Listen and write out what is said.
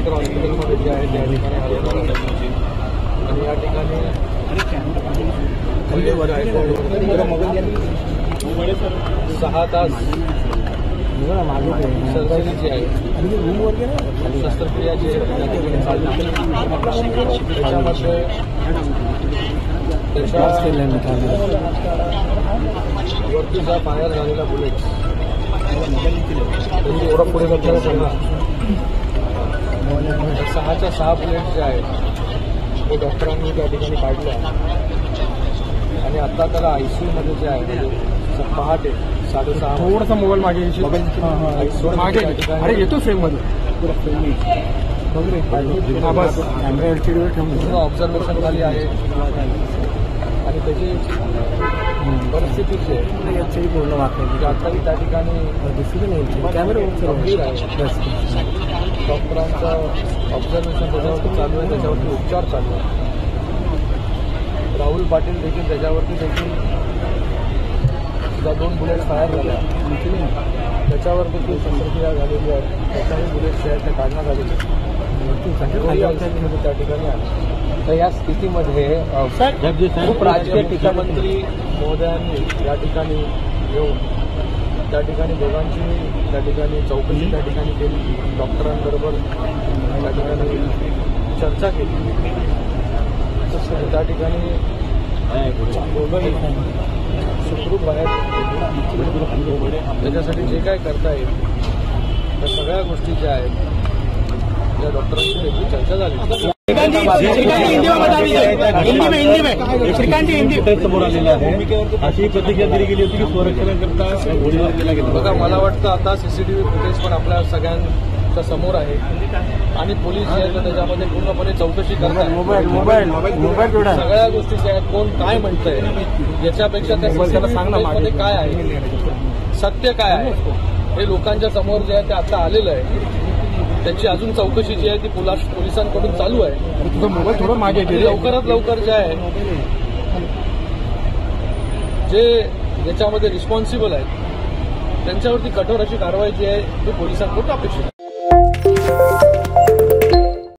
Parameter हॉस्पिटलमध्ये जे आहे त्या ठिकाणी हलवण्यात आली आणि या ठिकाणी 6 तास सर्जरी जी आहे शस्त्रक्रिया जी आहे त्याच्यामध्ये वरतीचा फायर झालेला बुलेट त्यांची ओळख पुढे करताना सांगा 6च्या 6 बुलेट जे आहेत ते डॉक्टरांनी त्या ठिकाणी काढल्या आणि आता त्याला आयसीयूमध्ये जे आहे म्हणजे पहाटे 6:30 थोडासा मोबाईल मागे मागे अरे येतो फ्रेममध्ये पूर्ण ऑब्झर्वेशन झाली आहे आणि त्याची परिस्थिती जी आहे पूर्ण आताही त्या ठिकाणी गंभीर आहे. डॉक्टरांचं ऑब्झर्वेशन त्याच्यावरती चालू आहे, त्याच्यावरती उपचार चालू आहे. राहुल पाटील देखील त्याच्यावरती देखील 2 बुलेट फायर झाल्या त्याच्यावर देखील शस्त्रक्रिया झालेली आहे. त्याच्याही बुलेट जे आहेत ते काढण्यात आलेले त्या ठिकाणी आहे. तर या स्थितीमध्ये खूप राजकीय टीकामंत्री महोदयांनी या ठिकाणी येऊन त्या ठिकाणी दोघांची त्या ठिकाणी चौकशी त्या ठिकाणी केली, डॉक्टरांबरोबर त्या ठिकाणी चर्चा केली. तसं त्या ठिकाणी दोघंही सुखरूप आहेत. त्याच्यासाठी जे काय करता येईल त्या सगळ्या गोष्टी ज्या आहेत त्या डॉक्टरांची देखील चर्चा झाली. समोर आलेला आहे अशी प्रतिक्रिया दिली गेली होती की संरक्षणाकरता गोळीबार केला गेला. बघा, मला वाटतं आता सीसीटीव्ही फुटेज पण आपल्या सगळ्यांच्या समोर आहे आणि पोलीस जे आहेत त्याच्यामध्ये पूर्णपणे चौकशी करतात. सगळ्या गोष्टी ज्या आहेत कोण काय म्हणतंय याच्यापेक्षा त्या सीसीटीव्हीमध्ये काय आहे, सत्य काय आहे हे लोकांच्या समोर जे आहे ते आता आलेलं आहे. त्याची अजून चौकशी जी आहे ती पोलिसांकडून चालू आहे. तुझा मोबाईल थोडं मागे लवकरात लवकर जे आहे जे याच्यामध्ये रिस्पॉन्सिबल आहेत त्यांच्यावरती कठोर अशी कारवाई जी आहे ती पोलिसांकडून अपेक्षित आहे.